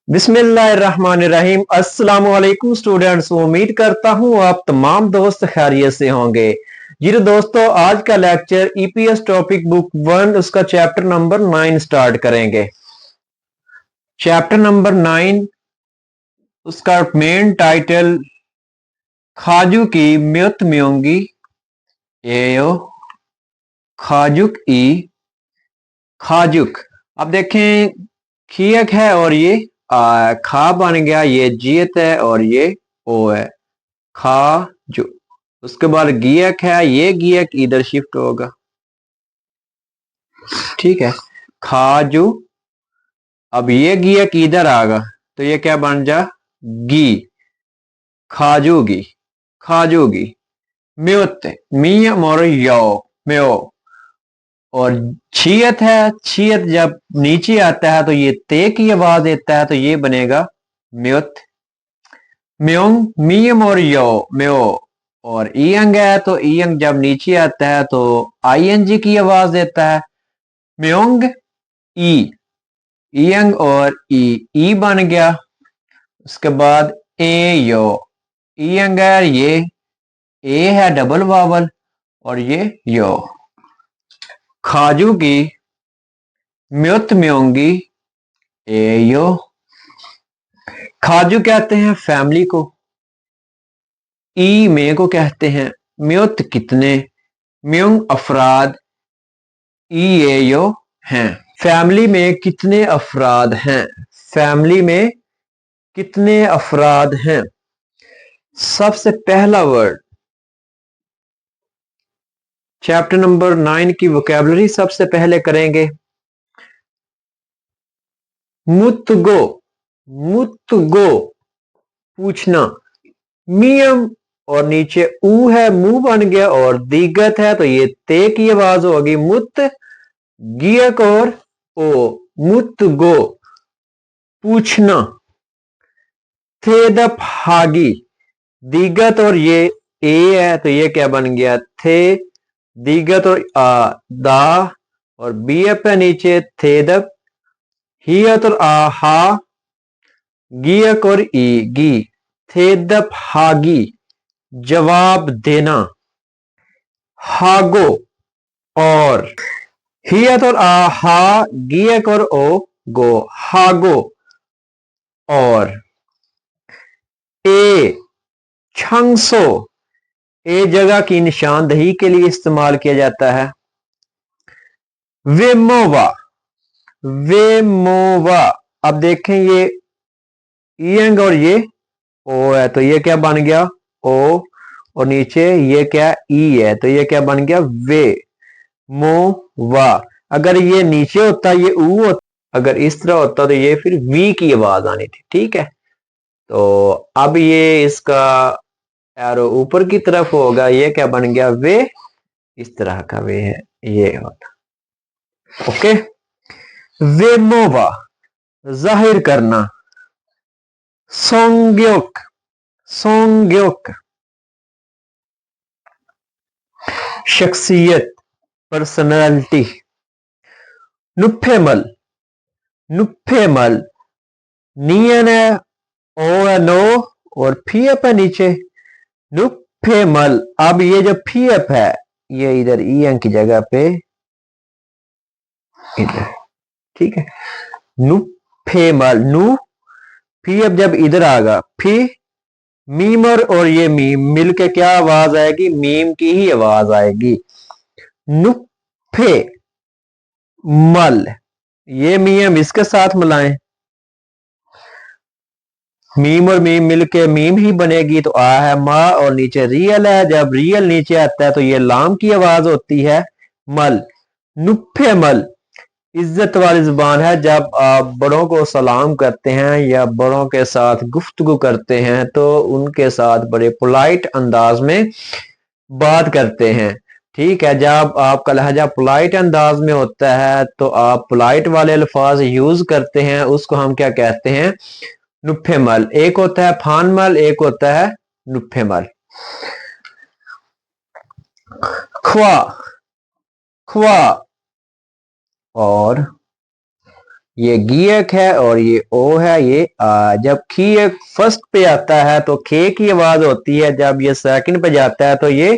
बिस्मिल्लाहिर्रहमानिर्रहीम। अस्सलाम वालेकुम स्टूडेंट्स। उम्मीद करता हूँ आप तमाम दोस्त खैरियत से होंगे। जी तो दोस्तों, आज का लेक्चर ईपीएस टॉपिक बुक 1 उसका चैप्टर नंबर 9 स्टार्ट करेंगे। चैप्टर नंबर 9 उसका मेन टाइटल खाजू की म्युत म्योंगी एयो खाजुक ई खाजुक। अब देखें, खियक है और ये खा बन गया, ये जियत है और ये ओ है खा जो। उसके बाद गियक है, ये गियक इधर शिफ्ट होगा, ठीक है, खाजू। अब ये गियक इधर आगा तो ये क्या बन जा गी, खाजूगी खाजूगी। म्युत मियम और यो म्यो। और छियत है, छियत जब नीचे आता है तो ये ते की आवाज देता है तो ये बनेगा म्युत। म्योंग मियम और यो म्यो। और ईयंग है तो ईयंग जब नीचे आता है तो आईएनजी की आवाज देता है म्योंग ई। ईयंग और ई बन गया। उसके बाद ए यो ईयंग है, ये ए है डबल वावल और ये यो। खाजू की म्युत म्योंगी ए यो। खाजू कहते हैं फैमिली को, ई में को कहते हैं म्युत कितने, म्योंग अफराद, ई ए यो हैं। फैमिली में कितने अफराद हैं, फैमिली में कितने अफराद हैं। सबसे पहला वर्ड चैप्टर नंबर 9 की वोकैबुलरी सबसे पहले करेंगे मुतगो। मुतगो पूछना। मियम और नीचे ऊ है, मुंह बन गया और दिगत है तो ये ते की आवाज होगी मुत गियक और ओ मुतगो पूछना। थे द हागी दिगत और ये ए है तो ये क्या बन गया थे दिगत और दा और बी एफ है नीचे थे दप। हियत और हा गियक और ई गी थे दप हागी जवाब देना। हागो और हियत और हा गियक और ओ गो हागो। और ए छंगसो ए जगह की निशानदही के लिए इस्तेमाल किया जाता है। वेमोवा वेमोवा। अब देखें ये ईयंग और ये ओ है तो ये क्या बन गया ओ और नीचे ये क्या ई है तो ये क्या बन गया वे मो वा। अगर ये नीचे होता ये ऊ होता, अगर इस तरह होता तो ये फिर वी की आवाज आनी थी, ठीक है। तो अब ये इसका एरो ऊपर की तरफ होगा, ये क्या बन गया वे, इस तरह का वे है ये होता। ओके, वेमोवा जाहिर करना। सोंग्योक सोंग्योक शख्सियत पर्सनालिटी। नुफेमल नुफेमल नियन है ओ है नो और फीएप है नीचे नुफेमल। अब ये जो फीएप है ये इधर ईएन की जगह पे इधर, ठीक है। नुफेमल नु फीएप जब इधर आगा फी मीमर और ये मीम मिलके क्या आवाज आएगी मीम की ही आवाज आएगी। नुफे मल ये मीम इसके साथ मिलाएं, मीम और मीम मिलके मीम ही बनेगी तो आ है माँ और नीचे रियल है, जब रियल नीचे आता है तो ये लाम की आवाज होती है मल। नुफे मल इज्जत वाली जुबान है, जब आप बड़ों को सलाम करते हैं या बड़ों के साथ गुफ्तगू करते हैं तो उनके साथ बड़े पोलाइट अंदाज में बात करते हैं, ठीक है। जब आपका लहजा पोलाइट अंदाज में होता है तो आप पोलाइट वाले अल्फाज यूज करते हैं, उसको हम क्या कहते हैं नुफेमल। एक होता है फानमल, एक होता है नुफेमल। ख्वा ख्वा और ये गियक है और ये ओ है, ये आ। जब खी एक फर्स्ट पे आता है तो खे की आवाज होती है, जब ये सेकंड पे जाता है तो ये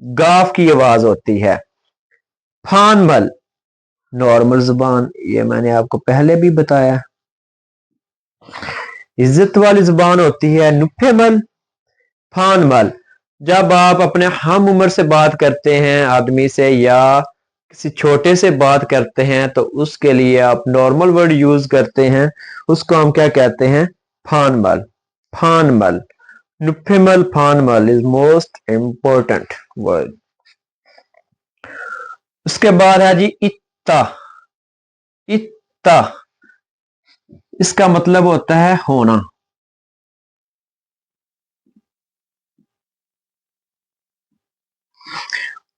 गाफ की आवाज होती है। फानमल नॉर्मल जुबान, ये मैंने आपको पहले भी बताया। इज्जत वाली जुबान होती है नुफेमल। फानमल जब आप अपने हम उम्र से बात करते हैं आदमी से या किसी छोटे से बात करते हैं तो उसके लिए आप नॉर्मल वर्ड यूज करते हैं, उसको हम क्या कहते हैं? फानमल। फानमल नुफेमल फानमल इज मोस्ट इंपॉर्टेंट वर्ड। उसके बाद है जी इत्ता। इत्ता इसका मतलब होता है होना।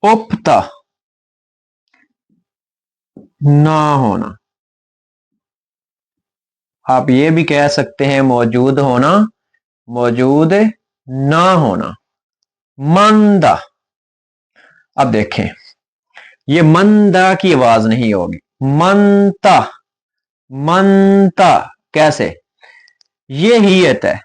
उपता ना होना। आप ये भी कह सकते हैं मौजूद होना, मौजूद ना होना। मंदा, अब देखें ये मंदा की आवाज नहीं होगी, मनता। मनता कैसे? ये हियत है,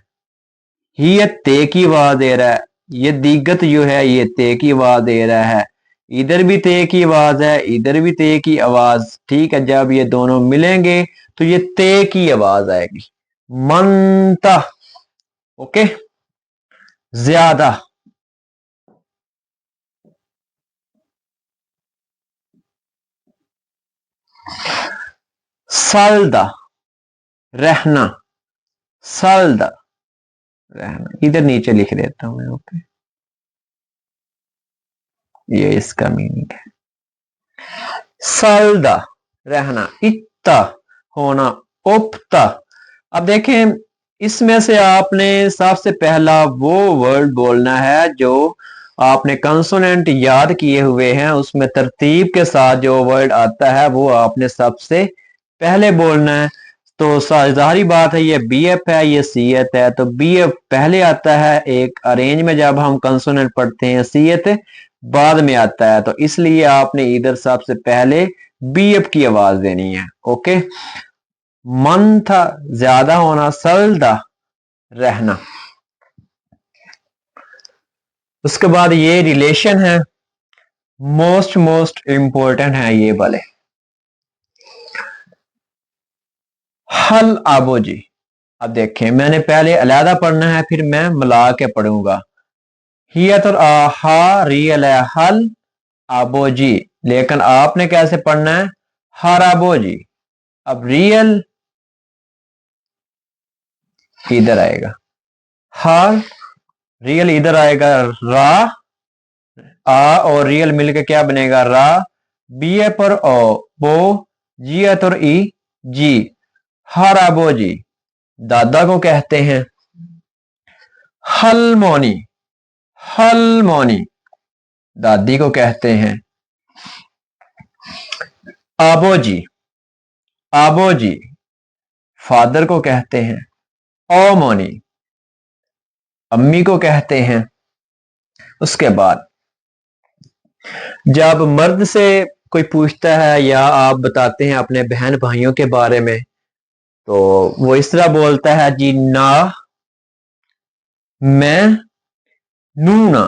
हियत ते की आवाज दे रहा है। ये दिगत जो है ये ते की आवाज दे रहा है। इधर भी ते की आवाज है, इधर भी ते की आवाज। ठीक है, जब ये दोनों मिलेंगे तो ये ते की आवाज आएगी, मनता। ओके। ज्यादा, सालदा रहना। सालदा रहना, इधर नीचे लिख देता हूं मैं। ओके, ये इसका मीनिंग है। सालदा रहना, इत्ता होना, उपता। अब देखें इसमें से आपने सबसे पहला वो वर्ड बोलना है जो आपने कंसोनेंट याद किए हुए हैं, उसमें तरतीब के साथ जो वर्ड आता है वो आपने सबसे पहले बोलना है। तो जाहिर बात है ये बी एफ है, ये सी एथ है, तो बी एफ पहले आता है एक अरेंज में जब हम कंसोनेंट पढ़ते हैं, सी एथ बाद में आता है। तो इसलिए आपने इधर सबसे पहले बी एफ की आवाज देनी है। ओके। मन था ज्यादा होना, सलदा रहना। उसके बाद ये रिलेशन है, मोस्ट मोस्ट इंपॉर्टेंट है ये वाले। हल आबो जी। अब देखें मैंने पहले अलहदा पढ़ना है फिर मैं मिला के पढ़ूंगा। हिया तो हा रियल है हल आबो जी, लेकिन आपने कैसे पढ़ना है? हर आबो जी। अब रियल इधर आएगा, हर रियल इधर आएगा, रा आ और रियल मिलकर क्या बनेगा? रा। बी ए पर ओ बो, जी ए और ई जी। हर आबो जी दादा को कहते हैं। हलमोनी, हलमोनी दादी को कहते हैं। आबोजी, आबोजी फादर को कहते हैं। ओमोनी अम्मी को कहते हैं। उसके बाद जब मर्द से कोई पूछता है या आप बताते हैं अपने बहन भाइयों के बारे में तो वो इस तरह बोलता है जी, ना मैं नूना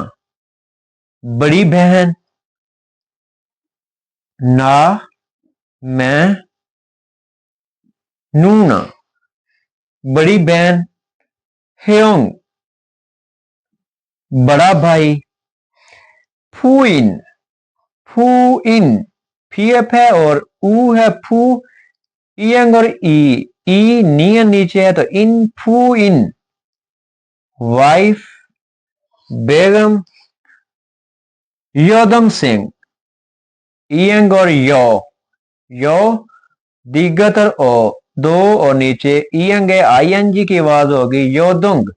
बड़ी बहन, ना मैं नूना बड़ी बहन, हेयोंग बड़ा भाई, फूइन, फू इन पीएफ है और ऊ है फू, इयंग और ई नियन नीचे है तो इन फू इन वाइफ बेगम, योदम सिंह इयंग और यो दिग्गत और ओ दो और नीचे इयंग है, आईएनजी की आवाज होगी योदुंग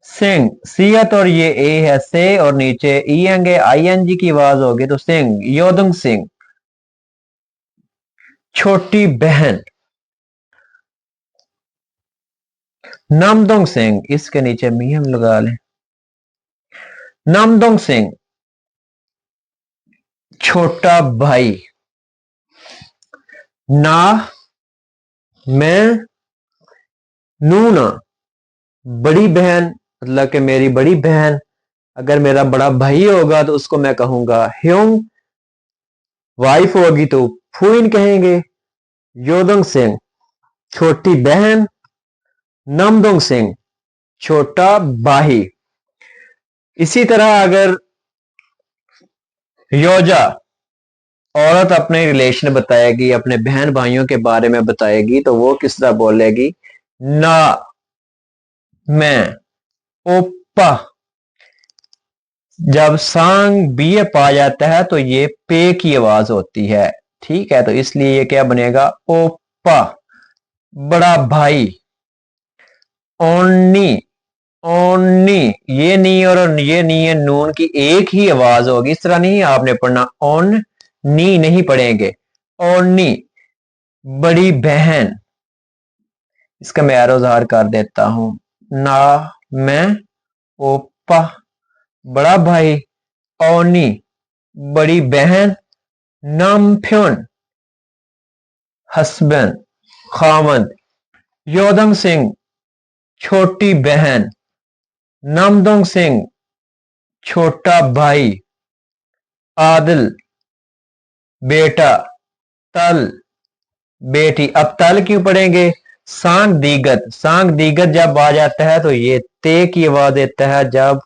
सिंह। सियत और ये ए है से और नीचे इयंग है, आईएनजी की आवाज होगी तो सिंह, योदुंग सिंह। छोटी बहन नामदोंग सिंह, इसके नीचे मियम लगा लें। नामदोंग सिंह छोटा भाई। ना मैं नूना बड़ी बहन, मतलब कि मेरी बड़ी बहन। अगर मेरा बड़ा भाई होगा तो उसको मैं कहूंगा ह्योंग। वाइफ होगी तो फुइन कहेंगे। योदंग सिंह छोटी बहन। नमदोंग सिंह छोटा भाई। इसी तरह अगर योजा औरत अपने रिलेशन बताएगी, अपने बहन भाइयों के बारे में बताएगी, तो वो किस तरह बोलेगी? ना मैं ओप्पा। जब सांग बी पा जाता है तो ये पे की आवाज होती है, ठीक है, तो इसलिए ये क्या बनेगा? ओप्पा बड़ा भाई। ओन्नी ओन्नी, ये नहीं और ये नहीं है, नून की एक ही आवाज होगी, इस तरह नहीं आपने पढ़ना। ओन नी नहीं पढ़ेंगे। ओन्नी बड़ी बहन। इसका मैं एरो ज़ाहिर कर देता हूं। ना मैं ओप्पा बड़ा भाई। ओनी बड़ी बहन। नामफ्योन हस्बैंड खामद। योदंग सिंह छोटी बहन। नमदोंग सिंह छोटा भाई। आदिल बेटा। तल बेटी। अब तल क्यों पढ़ेंगे? सांग दीगत, सांग दीगत जब आ जाता है तो ये ते की आवाज देता है। जब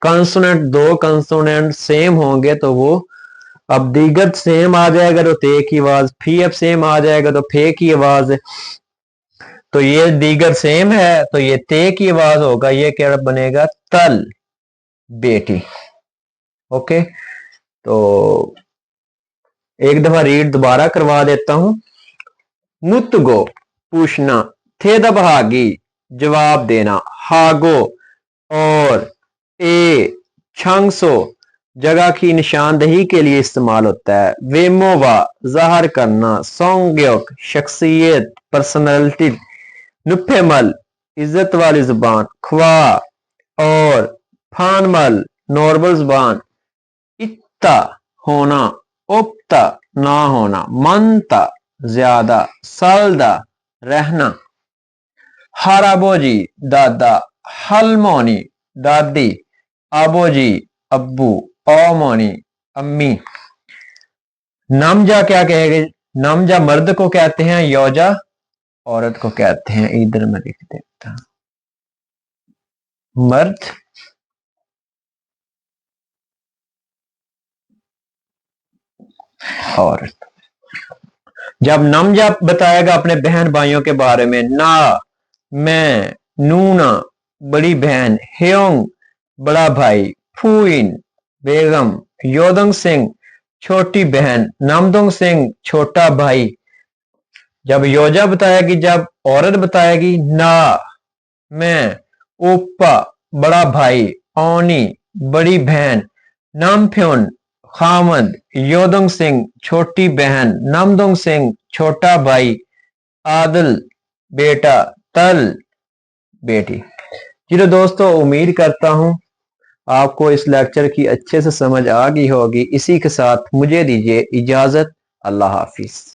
कंसोनेंट, दो कंसोनेंट सेम होंगे तो वो, अब दीगत सेम आ जाएगा तो ते की आवाज, फी अब सेम आ जाएगा तो फे की आवाज। तो ये दीगर सेम है तो ये ते की आवाज होगा। ये क्या बनेगा? तल बेटी। ओके, तो एक दफा रीड दोबारा करवा देता हूं। मुतगो पूछना। थे दबहागी जवाब देना। हागो और ए छंगसो जगह की निशानदही के लिए इस्तेमाल होता है। वेमोवा जाहिर करना। सोंग्योक शख्सियत, पर्सनैलिटी। नुफेमल इज्जत वाली जुबान। ख्वा और फानमल नॉर्मल जुबान। इत्ता होना। उप्ता ना होना। मनता ज्यादा। सलदा रहना। हाराबोजी दादा। हलमोनी दादी। आबोजी अब्बू। ओमोनी अम्मी। नामजा क्या कहेंगे? नामजा मर्द को कहते हैं, योजा औरत को कहते हैं। इधर मैं लिख देता, मर्द औरत। जब नमजा बताएगा अपने बहन भाइयों के बारे में, ना मैं नूना बड़ी बहन। ह्योंग बड़ा भाई। फुइन बेगम। योदंग सिंह छोटी बहन। नामदोंग सिंह छोटा भाई। जब योजा बताएगी, जब औरत बताएगी, ना मैं ओप्पा बड़ा भाई। ओनी बड़ी बहन। नामफ्योन खामद। योदंग सिंह छोटी बहन। नामदोंग सिंह छोटा भाई। आदिल बेटा। तल बेटी। जी तो दोस्तों, उम्मीद करता हूं आपको इस लेक्चर की अच्छे से समझ आ गई होगी। इसी के साथ मुझे दीजिए इजाजत। अल्लाह हाफिज।